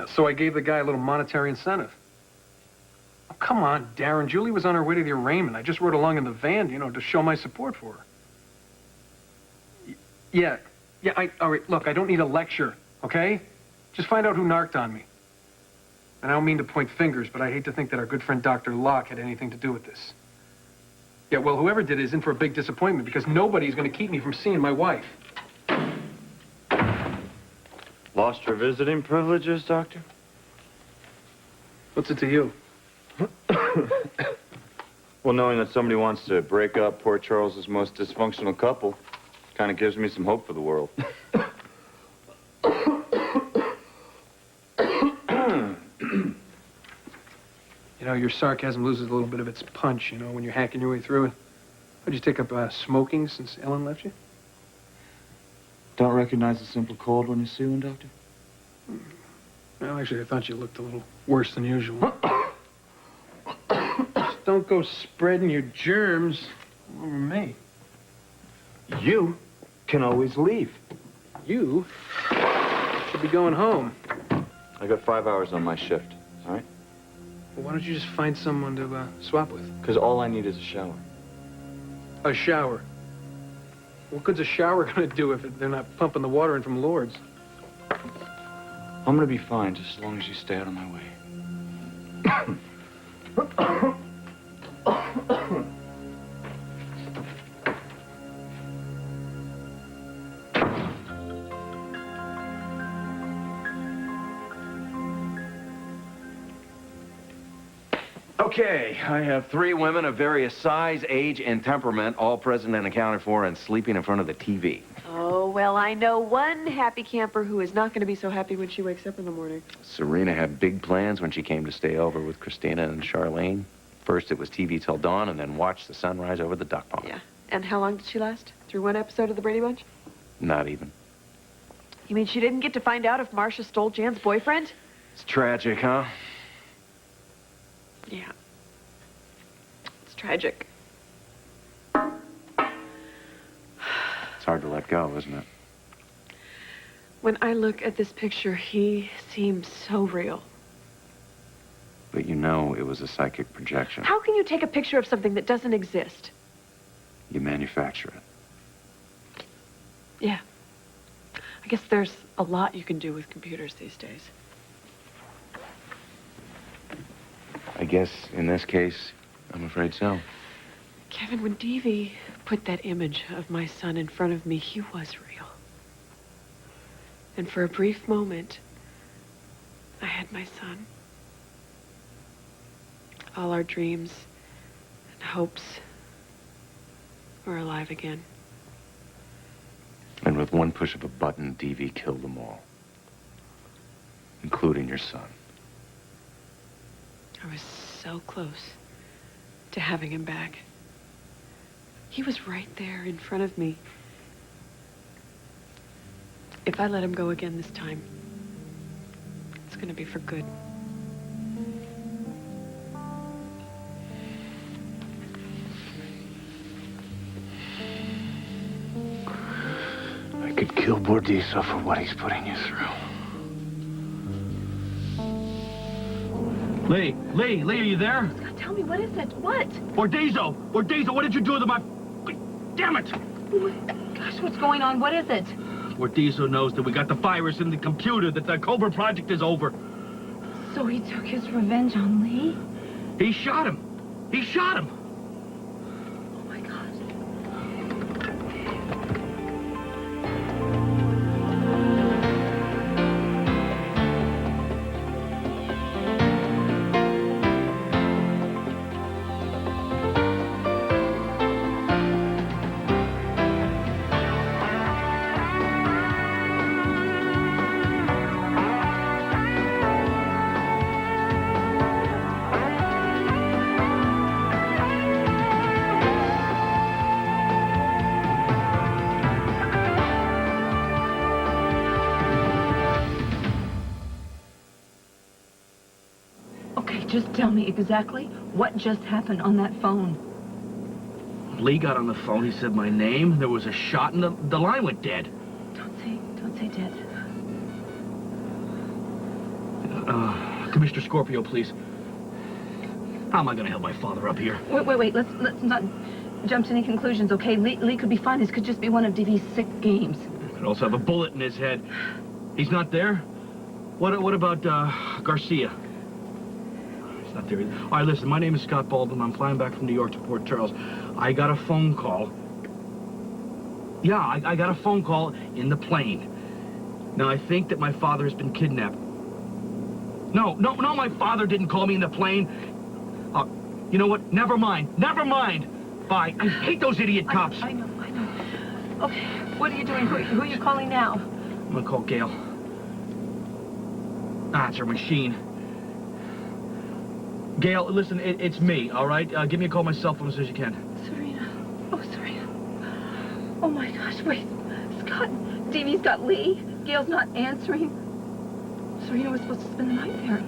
So I gave the guy a little monetary incentive. Oh, come on, Darren. Julie was on her way to the arraignment. I just rode along in the van, you know, to show my support for her. Yeah, all right, look, I don't need a lecture, okay? Just find out who narked on me. And I don't mean to point fingers, but I hate to think that our good friend Dr. Locke had anything to do with this. Yeah, well, whoever did it is in for a big disappointment because nobody's going to keep me from seeing my wife. Lost your visiting privileges, Doctor? What's it to you? Well, knowing that somebody wants to break up poor Charles's most dysfunctional couple kind of gives me some hope for the world. You know, your sarcasm loses a little bit of its punch, you know, when you're hacking your way through it. How'd you take up smoking since Ellen left you? Don't recognize a simple cold when you see one, Doctor? Well, actually, I thought you looked a little worse than usual. Just don't go spreading your germs over me. You can always leave. You should be going home. I got 5 hours on my shift, all right? Well, why don't you just find someone to swap with? Because all I need is a shower. A shower? What good's a shower gonna do if they're not pumping the water in from Lord's? I'm gonna be fine just as long as you stay out of my way. Okay, I have 3 women of various size, age, and temperament, all present and accounted for and sleeping in front of the TV. Oh, well, I know one happy camper who is not going to be so happy when she wakes up in the morning. Serena had big plans when she came to stay over with Christina and Charlene. First it was TV till dawn, and then watch the sunrise over the duck pond. Yeah. And how long did she last? Through one episode of the Brady Bunch? Not even. You mean she didn't get to find out if Marcia stole Jan's boyfriend? It's tragic, huh? Yeah. It's tragic. It's hard to let go, isn't it? When I look at this picture, he seems so real. But you know it was a psychic projection. How can you take a picture of something that doesn't exist? You manufacture it. Yeah. I guess there's a lot you can do with computers these days. I guess in this case, I'm afraid so. Kevin, when Deevee put that image of my son in front of me, he was real. And for a brief moment, I had my son. All our dreams and hopes were alive again. And with one push of a button, Deevee killed them all. Including your son. I was so close to having him back. He was right there in front of me. If I let him go again this time, it's gonna be for good. I could kill Bordiso for what he's putting you through. Lee, are you there? Scott, tell me, what is it? What? Bordiso, what did you do to my... Damn it! Oh my gosh, what's going on? What is it? Bordiso knows that we got the virus in the computer, that the Cobra project is over. So he took his revenge on Lee? He shot him. He shot him. Oh my God. Just tell me exactly what just happened on that phone. Lee got on the phone, he said my name, there was a shot, and the line went dead. Don't say dead. Commissioner Scorpio, please. How am I gonna help my father up here? Wait. Let's not jump to any conclusions, okay? Lee could be fine. This could just be one of DV's sick games. Could also have a bullet in his head. He's not there? What about, Garcia? He's not there either. All right, listen, my name is Scott Baldwin. I'm flying back from New York to Port Charles. I got a phone call. Yeah, I got a phone call in the plane. Now, I think that my father has been kidnapped. No, my father didn't call me in the plane. You know what? Never mind. Bye. I hate those idiot cops. I know. Okay, what are you doing? Who are you calling now? I'm gonna call Gail. It's her machine. Gail, listen, it's me, all right? Give me a call on my cell phone as soon as you can. Serena. Oh, Serena. Oh, my gosh, wait. Scott, DV's got Lee. Gail's not answering. Serena was supposed to spend the night there.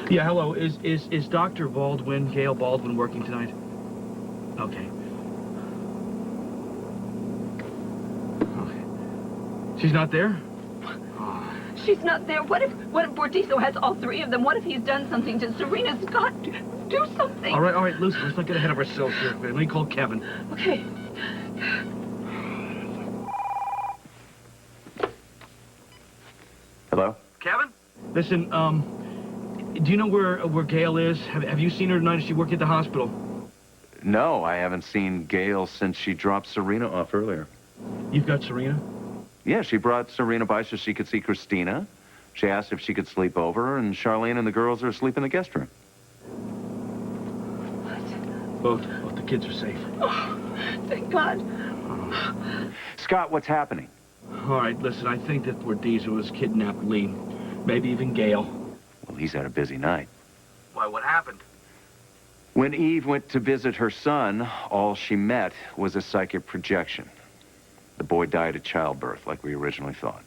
Yeah, hello. Is Dr. Baldwin, Gail Baldwin, working tonight? Okay. She's not there? She's not there. What if Bordizo has all three of them? What if he's done something to Serena? Scott, do something. All right, listen, let's not get ahead of ourselves here. Let me call Kevin. Okay. Hello? Kevin? Listen, do you know where Gail is? Have you seen her tonight? Does she work at the hospital? No, I haven't seen Gail since she dropped Serena off earlier. You've got Serena? Yeah, she brought Serena by so she could see Christina. She asked if she could sleep over, and Charlene and the girls are asleep in the guest room. What? Both the kids are safe. Oh, thank God. Scott, what's happening? All right, listen, I think that Bordizo has kidnapped Lee. Maybe even Gail. Well, he's had a busy night. Why, what happened? When Eve went to visit her son, all she met was a psychic projection. The boy died at childbirth, like we originally thought.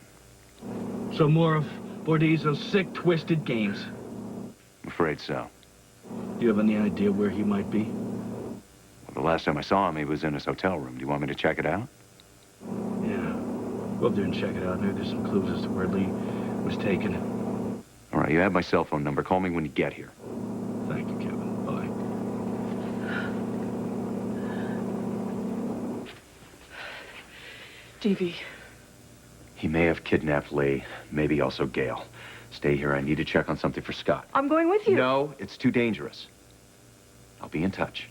So more of Bordizo's sick, twisted games. I'm afraid so. Do you have any idea where he might be? Well, the last time I saw him, he was in his hotel room. Do you want me to check it out? Yeah. Go up there and check it out. Maybe there's some clues as to where Lee was taken. All right, you have my cell phone number. Call me when you get here. Thank you, Kevin. Bye. DV. He may have kidnapped Lee, maybe also Gail. Stay here. I need to check on something for Scott. I'm going with you. No, it's too dangerous. I'll be in touch.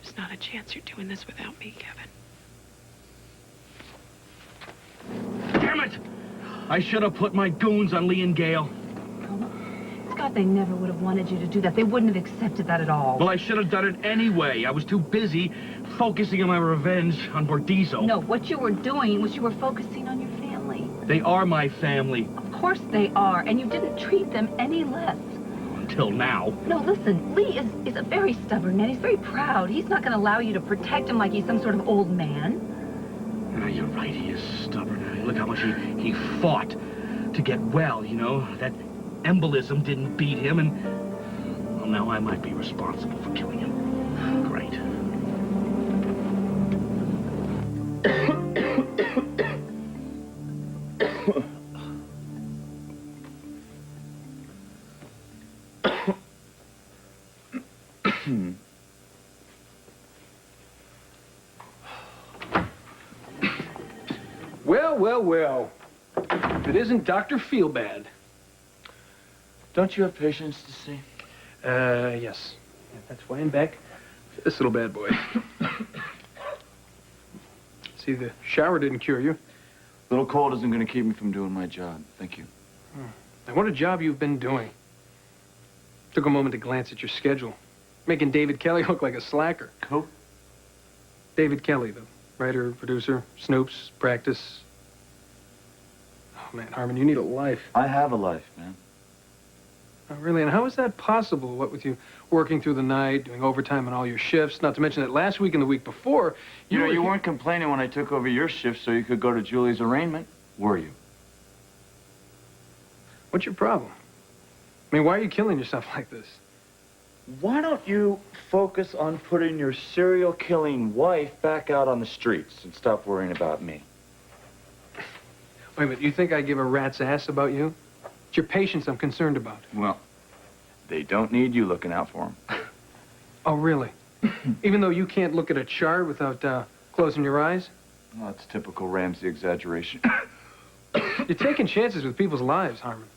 There's not a chance you're doing this without me, Kevin. Damn it! I should have put my goons on Lee and Gail. Scott, they never would have wanted you to do that. They wouldn't have accepted that at all. Well, I should have done it anyway. I was too busy focusing on my revenge on Bordizo. No, what you were doing was you were focusing on your family. They are my family. Of course they are, and you didn't treat them any less. Until now. No, listen, Lee is a very stubborn man. He's very proud. He's not going to allow you to protect him like he's some sort of old man. You're right, he is stubborn. Look how much he fought to get well, you know. That embolism didn't beat him, and well, now I might be responsible for killing him. Great. Well. If it isn't Dr. Feelbad. Don't you have patients to see? Yes. Yeah, that's why I'm back. This little bad boy. See, the shower didn't cure you. Little cold isn't going to keep me from doing my job. Thank you. Now, what a job you've been doing. Took a moment to glance at your schedule. Making David Kelly look like a slacker. Who? David Kelly, the writer, producer, Snoops, Practice. Oh, man, Harmon, you need a life. I have a life, man. Oh, really? And how is that possible? What with you working through the night, doing overtime on all your shifts? Not to mention that last week and the week before, You know, were you here- weren't complaining when I took over your shift so you could go to Julie's arraignment, were you? What's your problem? I mean, why are you killing yourself like this? Why don't you focus on putting your serial-killing wife back out on the streets and stop worrying about me? Wait a minute, you think I give a rat's ass about you? It's your patients I'm concerned about. Well, they don't need you looking out for them. Oh, really? Even though you can't look at a chart without closing your eyes? Well, that's typical Ramsey exaggeration. You're taking chances with people's lives, Harmon.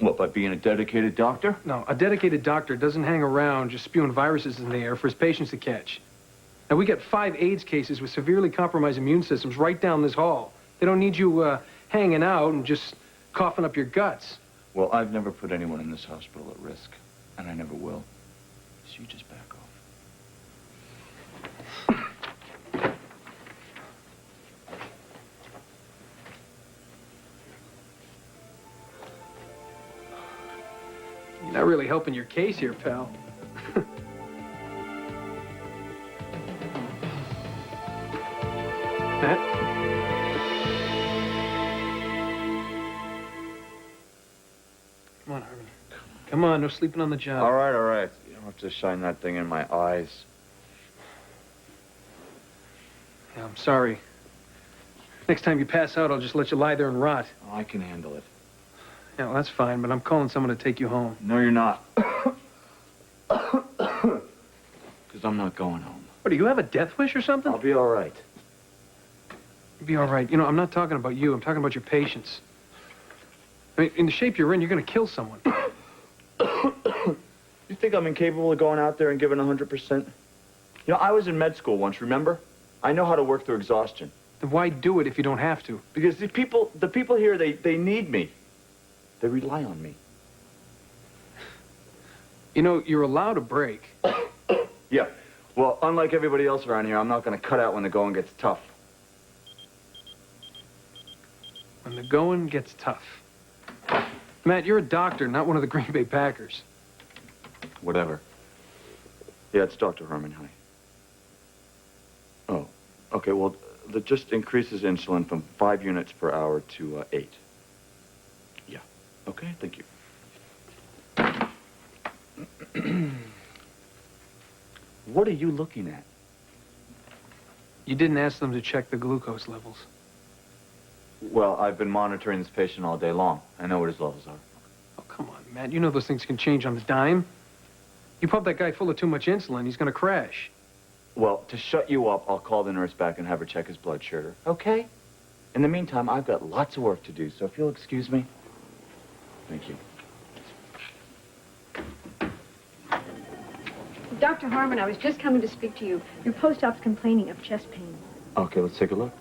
What, by being a dedicated doctor? No, a dedicated doctor doesn't hang around just spewing viruses in the air for his patients to catch. Now, we got 5 AIDS cases with severely compromised immune systems right down this hall. They don't need you hanging out and just coughing up your guts. Well, I've never put anyone in this hospital at risk, and I never will. So you just back off. You're not really helping your case here, pal. Matt? Come on, Harmon. Come on, no sleeping on the job. All right, all right. You don't have to shine that thing in my eyes. Yeah, I'm sorry. Next time you pass out, I'll just let you lie there and rot. Oh, I can handle it. Yeah, well, that's fine, but I'm calling someone to take you home. No, you're not. Because I'm not going home. What, do you have a death wish or something? I'll be all right. You'll be all right. You know, I'm not talking about you. I'm talking about your patients. I mean, in the shape you're in, you're going to kill someone. You think I'm incapable of going out there and giving 100%? You know, I was in med school once, remember? I know how to work through exhaustion. Then why do it if you don't have to? Because the people here, they need me. They rely on me. You know, you're allowed a break. Yeah. Well, unlike everybody else around here, I'm not going to cut out when the going gets tough. When the going gets tough. Matt, you're a doctor, not one of the Green Bay Packers. Whatever. Yeah, it's Dr. Herman, honey. Oh, okay, well, that just increases insulin from 5 units per hour to 8. Yeah. Okay, thank you. What are you looking at? You didn't ask them to check the glucose levels. Well, I've been monitoring this patient all day long. I know what his levels are. Oh, come on, Matt. You know those things can change on a dime. You pump that guy full of too much insulin, he's going to crash. Well, to shut you up, I'll call the nurse back and have her check his blood sugar. Okay? In the meantime, I've got lots of work to do, so if you'll excuse me. Thank you. Dr. Harmon, I was just coming to speak to you. Your post-op's complaining of chest pain. Okay, let's take a look.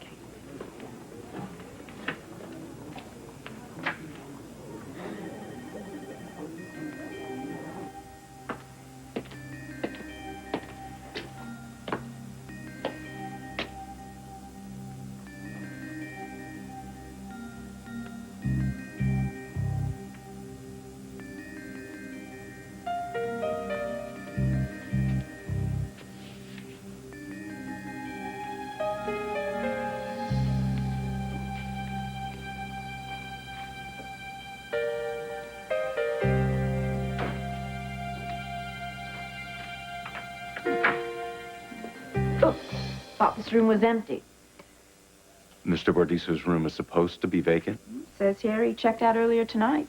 Thought this room was empty. Mr. Bordiso's room is supposed to be vacant? Says here he checked out earlier tonight.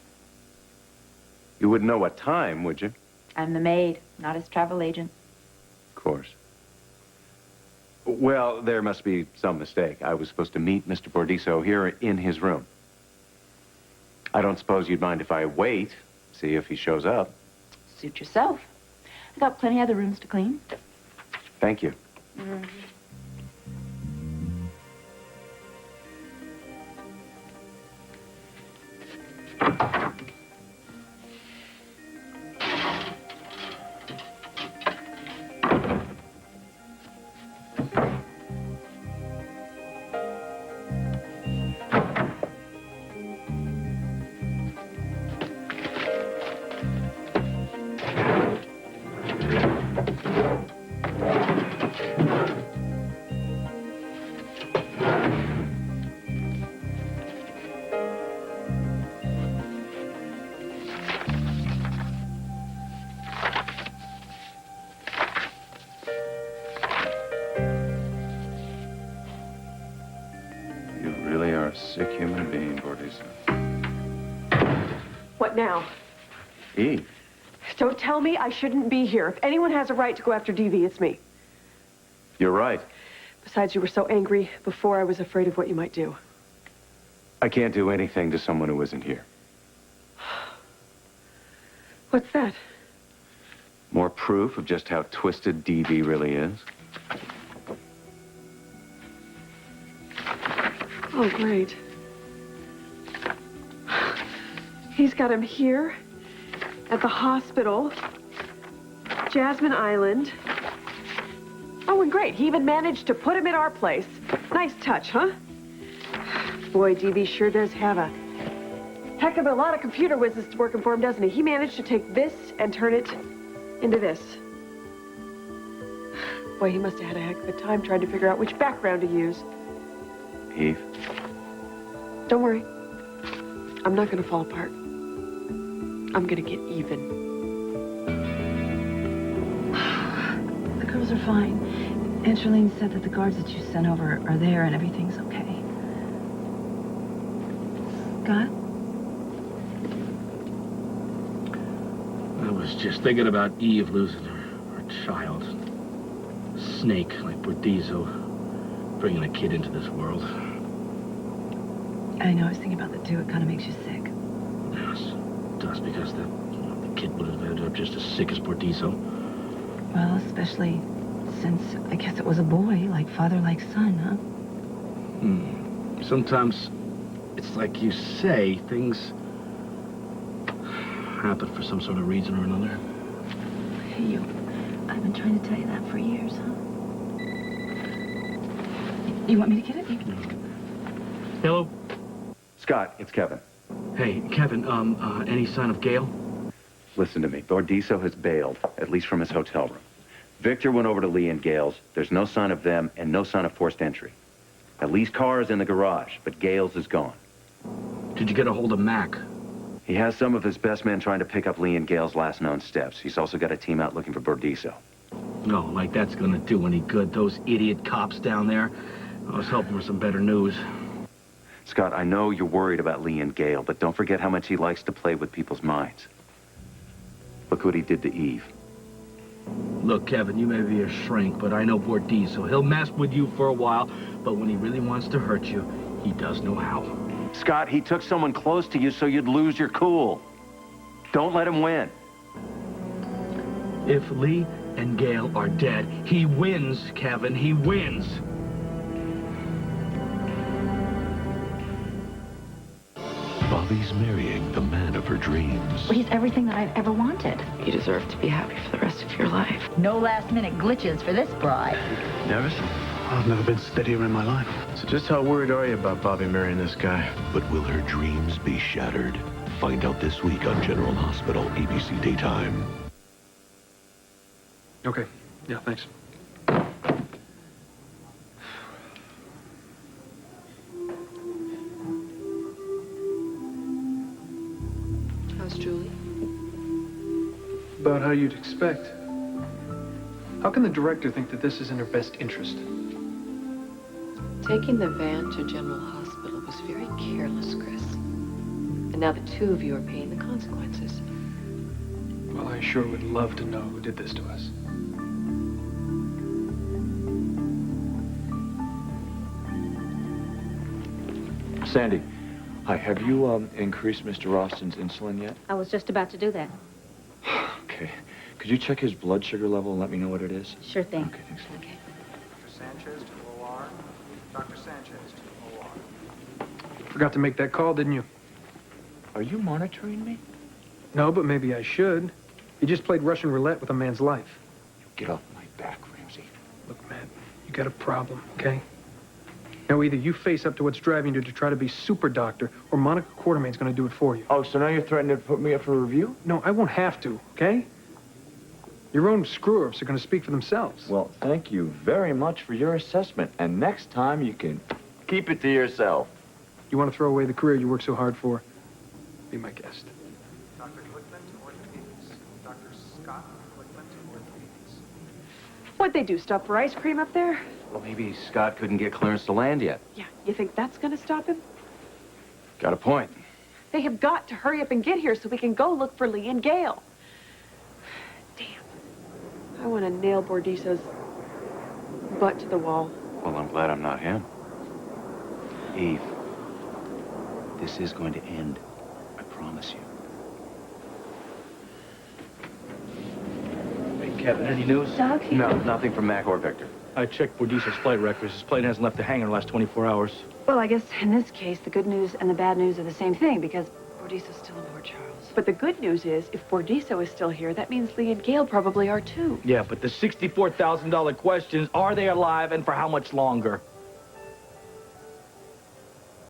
You wouldn't know what time, would you? I'm the maid, not his travel agent. Of course. Well, there must be some mistake. I was supposed to meet Mr. Bordiso here in his room. I don't suppose you'd mind if I wait, see if he shows up. Suit yourself. I got plenty other rooms to clean. Thank you. sick human being, Bordisa. What now? Eve. Don't tell me I shouldn't be here. If anyone has a right to go after DV, it's me. You're right. Besides, you were so angry before, I was afraid of what you might do. I can't do anything to someone who isn't here. What's that? More proof of just how twisted DV really is. Oh, great. He's got him here, at the hospital, Jasmine Island. Oh, and great, he even managed to put him in our place. Nice touch, huh? Boy, DV sure does have a heck of a lot of computer whizzes working for him, doesn't he? He managed to take this and turn it into this. Boy, he must have had a heck of a time trying to figure out which background to use. Eve. Don't worry. I'm not gonna fall apart. I'm gonna get even. The girls are fine. Aunt Charlene said that the guards that you sent over are there and everything's okay. Scott? I was just thinking about Eve losing her child. Snake like Bordizo, bringing a kid into this world. I know, I was thinking about that too. It kind of makes you sick. Yes, it does, because the kid would have ended up just as sick as Bordizo. Well, especially since I guess it was a boy, like father, like son, huh? Sometimes it's like you say, things happen for some sort of reason or another. Hey, I've been trying to tell you that for years, huh? You want me to get it? Hello? Scott, it's Kevin. Hey, Kevin, any sign of Gail? Listen to me. Bordiso has bailed, at least from his hotel room. Victor went over to Lee and Gale's. There's no sign of them and no sign of forced entry. At least car is in the garage, but Gale's is gone. Did you get a hold of Mac? He has some of his best men trying to pick up Lee and Gale's last known steps. He's also got a team out looking for Bordiso. No, like that's gonna do any good. Those idiot cops down there. I was hoping for some better news. Scott, I know you're worried about Lee and Gale, but don't forget how much he likes to play with people's minds. Look what he did to Eve. Look, Kevin, you may be a shrink, but I know Bordizo. He'll mess with you for a while, but when he really wants to hurt you, he does know how. Scott, he took someone close to you so you'd lose your cool. Don't let him win. If Lee and Gale are dead, he wins, Kevin. He wins. Bobby's marrying the man of her dreams. Well, he's everything that I've ever wanted. You deserve to be happy for the rest of your life. No last-minute glitches for this bride. Nervous? I've never been steadier in my life. So just how worried are you about Bobby marrying this guy? But will her dreams be shattered? Find out this week on General Hospital, ABC Daytime. Okay. Yeah, thanks. How's Julie? About how you'd expect. How can the director think that this is in her best interest? Taking the van to General Hospital was very careless, Chris. And now the two of you are paying the consequences. Well, I sure would love to know who did this to us. Sandy, hi. Have you increased Mr. Ralston's insulin yet? I was just about to do that. Okay. Could you check his blood sugar level and let me know what it is? Sure thing. Okay, thanks. Okay. Dr. Sanchez to OR. Dr. Sanchez to OR. Forgot to make that call, didn't you? Are you monitoring me? No, but maybe I should. You just played Russian roulette with a man's life. Get off my back, Ramsey. Look, man, you got a problem, okay? Now, either you face up to what's driving you to try to be super doctor, or Monica Quartermain's gonna do it for you. Oh, so now you're threatening to put me up for review? No, I won't have to, okay? Your own screw-ups are gonna speak for themselves. Well, thank you very much for your assessment. And next time you can keep it to yourself. You want to throw away the career you worked so hard for? Be my guest. Dr. Glickman to orthopedics. Dr. Scott Glickman to orthopedics. What'd they do, stop for ice cream up there? Well, maybe Scott couldn't get clearance to land yet. Yeah, you think that's gonna stop him? Got a point. They have got to hurry up and get here so we can go look for Lee and Gail. Damn. I want to nail Bordiso's butt to the wall. Well, I'm glad I'm not him. Eve, this is going to end. I promise you. Hey, Kevin, any news? Doug? No, nothing from Mac or Victor. I checked Bordiso's flight records. His plane hasn't left the hangar in the last 24 hours. Well, I guess in this case, the good news and the bad news are the same thing, because Bordiso's still aboard Charles. But the good news is, if Bordiso is still here, that means Lee and Gail probably are too. Yeah, but the $64,000 question is, are they alive and for how much longer?